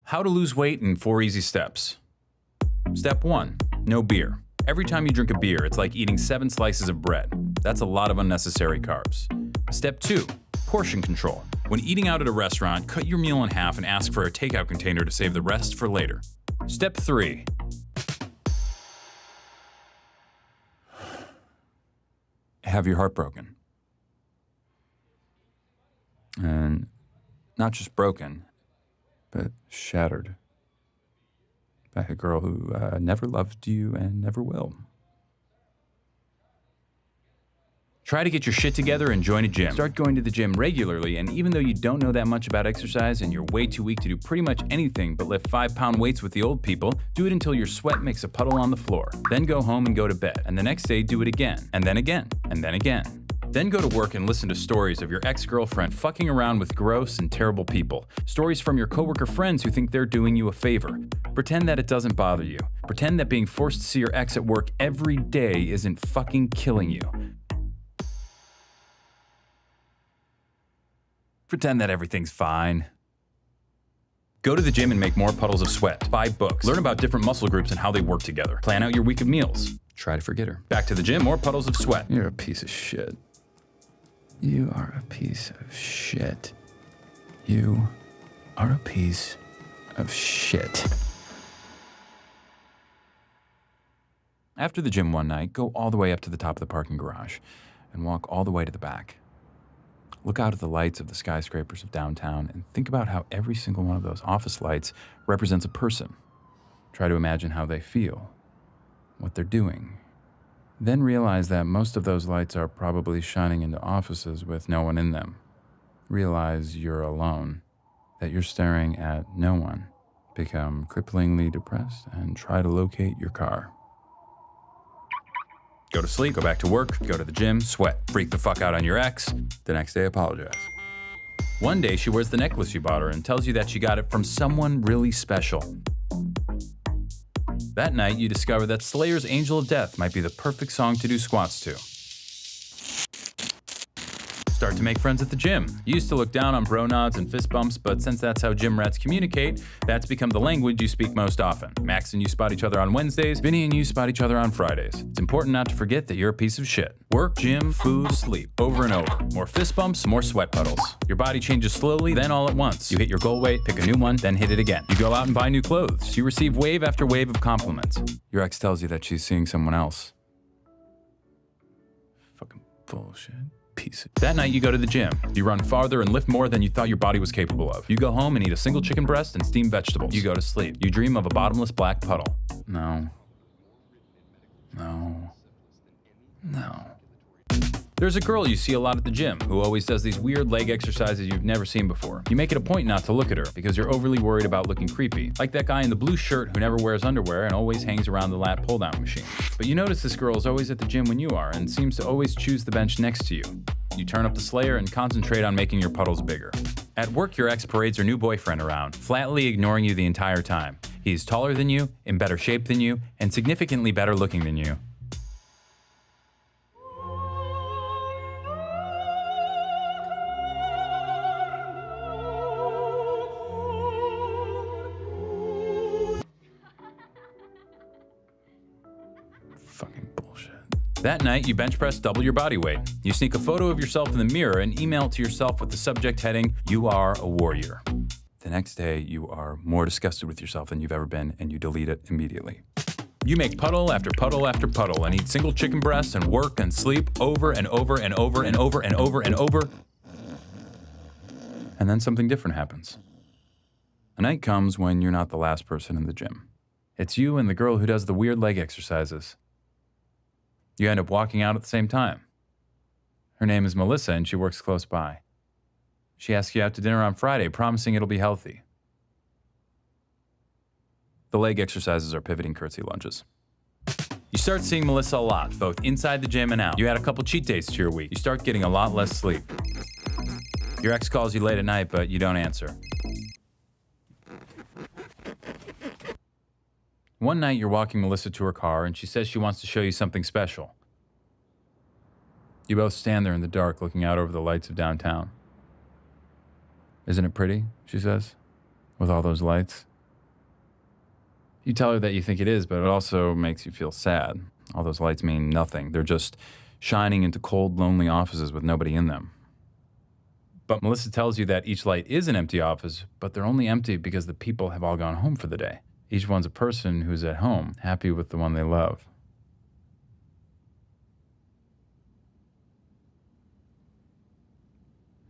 How to lose weight in 4 easy steps. Step 1, no beer. Every time you drink a beer, it's like eating 7 slices of bread. That's a lot of unnecessary carbs. Step 2, portion control. When eating out at a restaurant, cut your meal in half and ask for a takeout container to save the rest for later. Step 3, have your heart broken. And not just broken, but shattered by a girl who never loved you and never will. Try to get your shit together and join a gym. Start going to the gym regularly, and even though you don't know that much about exercise and you're way too weak to do pretty much anything but lift 5-pound weights with the old people, do it until your sweat makes a puddle on the floor. Then go home and go to bed, and the next day do it again, and then again, and then again. Then go to work and listen to stories of your ex-girlfriend fucking around with gross and terrible people. Stories from your coworker friends who think they're doing you a favor. Pretend that it doesn't bother you. Pretend that being forced to see your ex at work every day isn't fucking killing you. Pretend that everything's fine. Go to the gym and make more puddles of sweat. Buy books. Learn about different muscle groups and how they work together. Plan out your week of meals. Try to forget her. Back to the gym, more puddles of sweat. You're a piece of shit. You are a piece of shit. You are a piece of shit. After the gym one night, go all the way up to the top of the parking garage and walk all the way to the back. Look out at the lights of the skyscrapers of downtown and think about how every single one of those office lights represents a person. Try to imagine how they feel, what they're doing. Then realize that most of those lights are probably shining into offices with no one in them. Realize you're alone, that you're staring at no one. Become cripplingly depressed and try to locate your car. Go to sleep, go back to work, go to the gym, sweat, freak the fuck out on your ex. The next day, apologize. One day, she wears the necklace you bought her and tells you that she got it from someone really special. That night, you discover that Slayer's Angel of Death might be the perfect song to do squats to. Start to make friends at the gym. You used to look down on bro nods and fist bumps, but since that's how gym rats communicate, that's become the language you speak most often. Max and you spot each other on Wednesdays, Vinny and you spot each other on Fridays. It's important not to forget that you're a piece of shit. Work, gym, food, sleep, over and over. More fist bumps, more sweat puddles. Your body changes slowly, then all at once. You hit your goal weight, pick a new one, then hit it again. You go out and buy new clothes. You receive wave after wave of compliments. Your ex tells you that she's seeing someone else. Fucking bullshit. That night you go to the gym. You run farther and lift more than you thought your body was capable of. You go home and eat a single chicken breast and steamed vegetables. You go to sleep. You dream of a bottomless black puddle. No. No. No. There's a girl you see a lot at the gym who always does these weird leg exercises you've never seen before. You make it a point not to look at her because you're overly worried about looking creepy. Like that guy in the blue shirt who never wears underwear and always hangs around the lat pull-down machine. But you notice this girl is always at the gym when you are and seems to always choose the bench next to you. You turn up the Slayer and concentrate on making your puddles bigger. At work, your ex parades her new boyfriend around, flatly ignoring you the entire time. He's taller than you, in better shape than you, and significantly better looking than you. Fucking bullshit. That night, you bench press double your body weight. You sneak a photo of yourself in the mirror and email it to yourself with the subject heading, "You are a warrior." The next day, you are more disgusted with yourself than you've ever been, and you delete it immediately. You make puddle after puddle after puddle and eat single chicken breasts and work and sleep over and over and over and over and over and over. And then something different happens. A night comes when you're not the last person in the gym. It's you and the girl who does the weird leg exercises. You end up walking out at the same time. Her name is Melissa and she works close by. She asks you out to dinner on Friday, promising it'll be healthy. The leg exercises are pivoting curtsy lunges. You start seeing Melissa a lot, both inside the gym and out. You add a couple cheat days to your week. You start getting a lot less sleep. Your ex calls you late at night, but you don't answer. One night, you're walking Melissa to her car, and she says she wants to show you something special. You both stand there in the dark, looking out over the lights of downtown. "Isn't it pretty?" she says, "with all those lights?" You tell her that you think it is, but it also makes you feel sad. All those lights mean nothing. They're just shining into cold, lonely offices with nobody in them. But Melissa tells you that each light is an empty office, but they're only empty because the people have all gone home for the day. Each one's a person who's at home, happy with the one they love.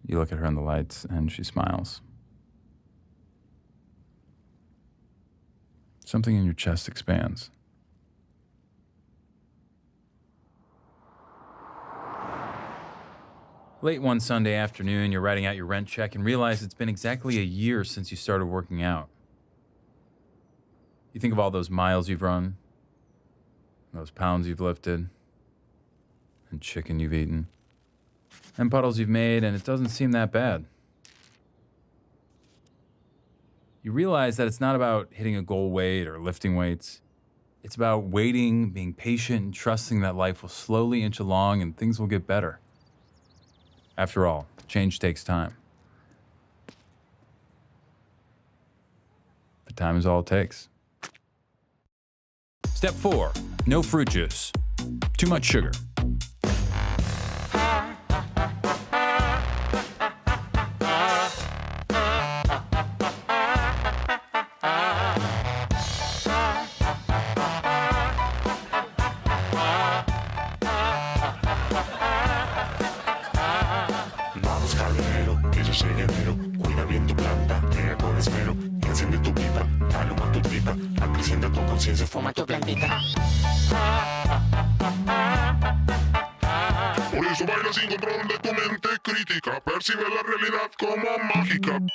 You look at her in the lights, and she smiles. Something in your chest expands. Late one Sunday afternoon, you're writing out your rent check and realize it's been exactly a year since you started working out. You think of all those miles you've run, those pounds you've lifted, and chicken you've eaten, and puddles you've made, and it doesn't seem that bad. You realize that it's not about hitting a goal weight or lifting weights. It's about waiting, being patient, and trusting that life will slowly inch along and things will get better. After all, change takes time. But time is all it takes. Step 4, no fruit juice. Too much sugar. Cuida bien tu planta, crea con esmero, enciende tu pipa, dale a tu tripa, acrecienta tu conciencia, fuma tu plantita. Por eso baila sin control de tu mente crítica, percibe la realidad como mágica.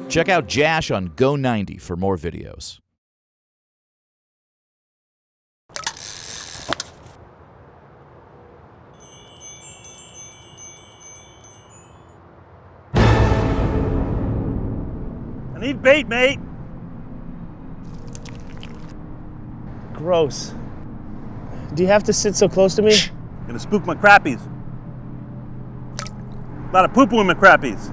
Check out Jash on Go90 for more videos. I need bait, mate. Gross. Do you have to sit so close to me? Gonna spook my crappies. A lot of poo-poo in my crappies.